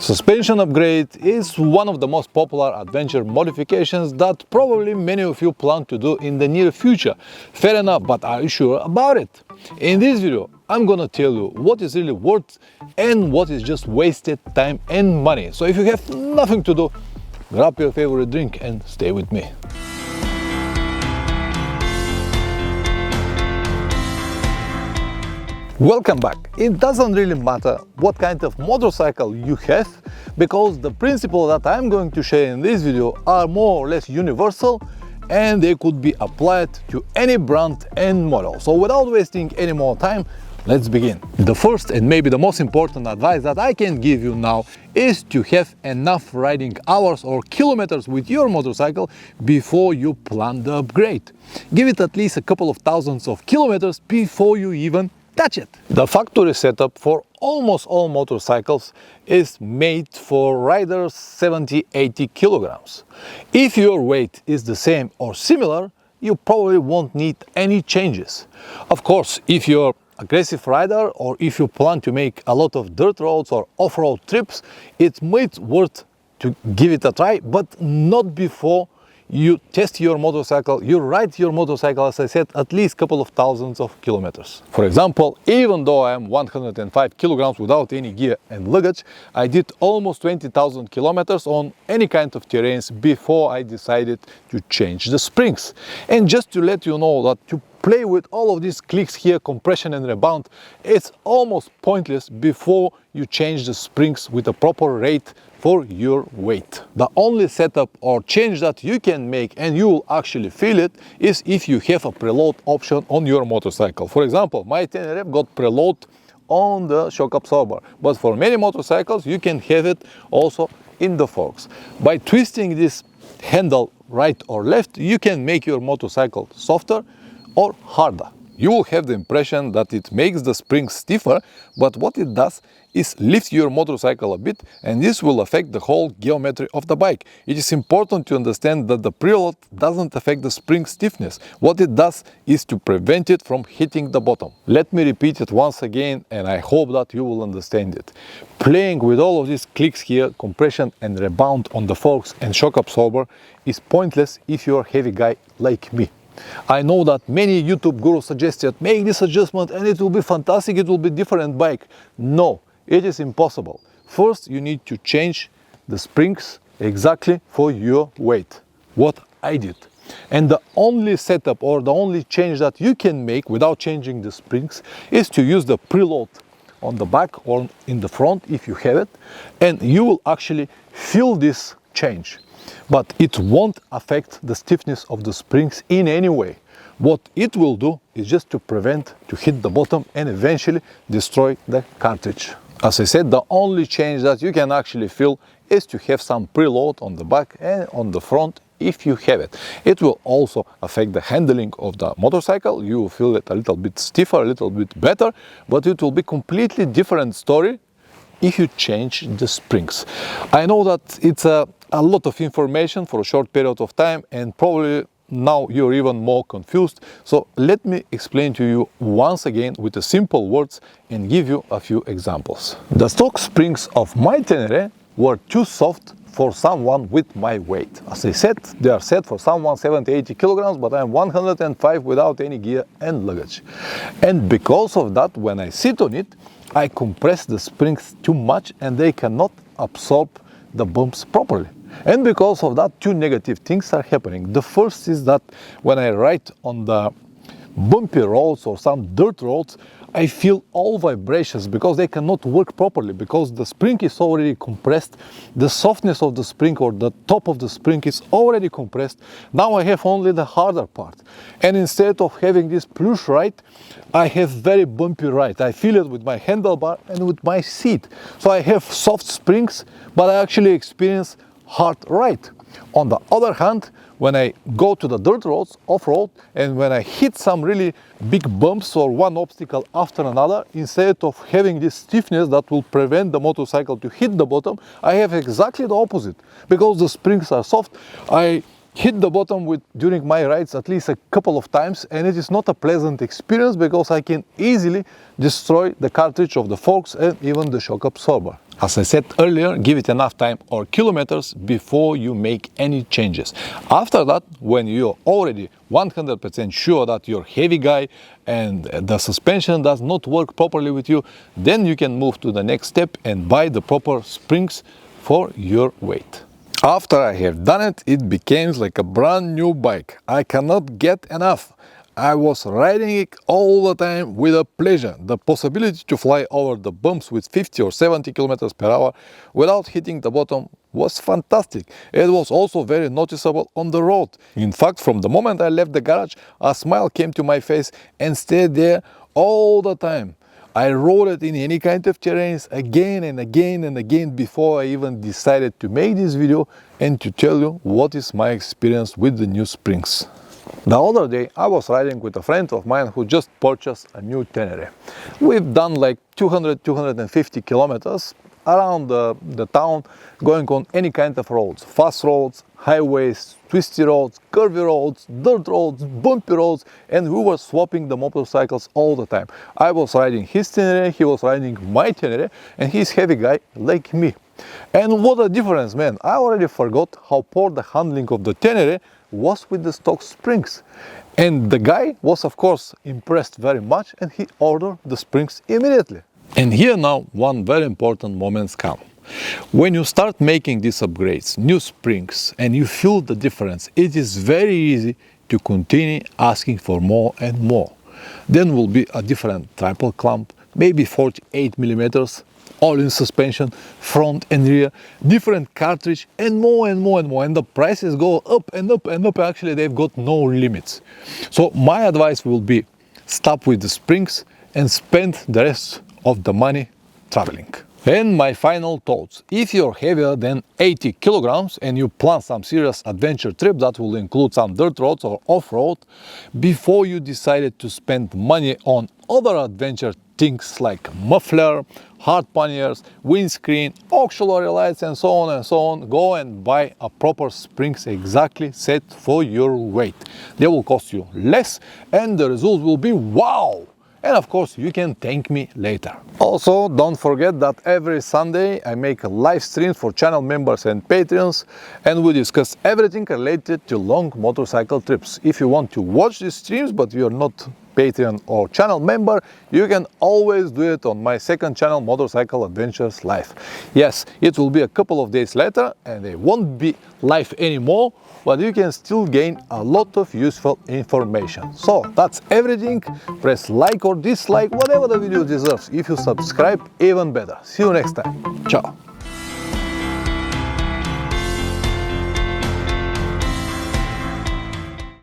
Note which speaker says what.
Speaker 1: Suspension upgrade is one of the most popular adventure modifications that probably many of you plan to do in the near future. Fair enough, but are you sure about it? In this video, I'm gonna tell you what is really worth and what is just wasted time and money. So if you have nothing to do, grab your favorite drink and stay with me. Welcome back. It doesn't really matter what kind of motorcycle you have, because the principles that I'm going to share in this video are more or less universal and they could be applied to any brand and model. So without wasting any more time, let's begin. The first and maybe the most important advice that I can give you now is to have enough riding hours or kilometers with your motorcycle before you plan the upgrade. Give it at least a couple of thousands of kilometers before you even touch it. The factory setup for almost all motorcycles is made for riders 70-80 kilograms. If your weight is the same or similar, you probably won't need any changes. Of course, if you're aggressive rider or if you plan to make a lot of dirt roads or off-road trips, it might worth to give it a try, but not before you test your motorcycle, you ride your motorcycle, as I said, at least a couple of thousands of kilometers. For example, even though I am 105 kilograms without any gear and luggage, I did almost 20,000 kilometers on any kind of terrains before I decided to change the springs. And just to let you know that to play with all of these clicks here, compression and rebound, it's almost pointless before you change the springs with a proper rate for your weight. The only setup or change that you can make and you will actually feel it is if you have a preload option on your motorcycle. For example, my Tenere got preload on the shock absorber, but for many motorcycles you can have it also in the forks. By twisting this handle right or left, you can make your motorcycle softer or harder. You will have the impression that it makes the springs stiffer, but what it does is lift your motorcycle a bit, and this will affect the whole geometry of the bike. It is important to understand that the preload doesn't affect the spring stiffness. What it does is to prevent it from hitting the bottom. Let me repeat it once again, and I hope that you will understand it. Playing with all of these clicks here, compression and rebound on the forks and shock absorber, is pointless if you're a heavy guy like me. I know that many YouTube gurus suggested make this adjustment and it will be fantastic, it will be different bike. No, it is impossible. First, you need to change the springs exactly for your weight, what I did. And the only setup or the only change that you can make without changing the springs is to use the preload on the back or in the front if you have it, and you will actually feel this change. But it won't affect the stiffness of the springs in any way. What it will do is just to prevent to hit the bottom and eventually destroy the cartridge. As I said, the only change that you can actually feel is to have some preload on the back and on the front if you have it. It will also affect the handling of the motorcycle. You will feel it a little bit stiffer, a little bit better, but it will be completely different story if you change the springs. I know that it's a lot of information for a short period of time, and probably now you're even more confused. So let me explain to you once again with the simple words and give you a few examples. The stock springs of my Tenere were too soft for someone with my weight. As I said, they are set for someone 70-80 kilograms, but I'm 105 without any gear and luggage. And because of that, when I sit on it, I compress the springs too much and they cannot absorb the bumps properly. And because of that, two negative things are happening. The first is that when I ride on the bumpy roads or some dirt roads, I feel all vibrations because they cannot work properly, because the spring is already compressed. The softness of the spring or the top of the spring is already compressed. Now I have only the harder part. And instead of having this plush ride, I have very bumpy ride. I feel it with my handlebar and with my seat. So I have soft springs, but I actually experience hard ride. On the other hand, when I go to the dirt roads, off-road, and when I hit some really big bumps or one obstacle after another, instead of having this stiffness that will prevent the motorcycle to hit the bottom, I have exactly the opposite. Because the springs are soft, I hit the bottom during my rides at least a couple of times, and it is not a pleasant experience because I can easily destroy the cartridge of the forks and even the shock absorber. As I said earlier, give it enough time or kilometers before you make any changes. After that, when you're already 100% sure that you're heavy guy and the suspension does not work properly with you, then you can move to the next step and buy the proper springs for your weight. After I have done it, it becomes like a brand new bike. I cannot get enough. I was riding it all the time with a pleasure. The possibility to fly over the bumps with 50 or 70 kilometers per hour without hitting the bottom was fantastic. It was also very noticeable on the road. In fact, from the moment I left the garage, a smile came to my face and stayed there all the time. I rode it in any kind of terrains again and again and again before I even decided to make this video and to tell you what is my experience with the new springs. The other day I was riding with a friend of mine who just purchased a new Tenere. We've done like 200-250 kilometers around the town, going on any kind of roads, fast roads, highways, twisty roads, curvy roads, dirt roads, bumpy roads, and we were swapping the motorcycles all the time. I was riding his Tenere, he was riding my Tenere, and he's heavy guy like me. And what a difference, man! I already forgot how poor the handling of the Tenere was with the stock springs. And the guy was of course impressed very much and he ordered the springs immediately. And here now one very important moments come. When you start making these upgrades, new springs, and you feel the difference, it is very easy to continue asking for more and more. Then will be a different triple clamp, maybe 48 millimeters, all-in suspension, front and rear, different cartridge, and more and more and more. And the prices go up and up and up. Actually, they've got no limits. So my advice will be stop with the springs and spend the rest of the money traveling. And my final thoughts. If you're heavier than 80 kilograms and you plan some serious adventure trip that will include some dirt roads or off-road, before you decided to spend money on other adventure things like muffler, hard panniers, windscreen, auxiliary lights, and so on, go and buy a proper springs exactly set for your weight. They will cost you less and the result will be wow! And of course, you can thank me later. Also, don't forget that every Sunday I make a live stream for channel members and Patreons, and we discuss everything related to long motorcycle trips. If you want to watch these streams but you're not Patreon or channel member, you can always do it on my second channel, Motorcycle Adventures Live. Yes, it will be a couple of days later and they won't be live anymore, but you can still gain a lot of useful information. So that's everything. Press like or dislike, whatever the video deserves. If you subscribe, even better. See you next time. Ciao.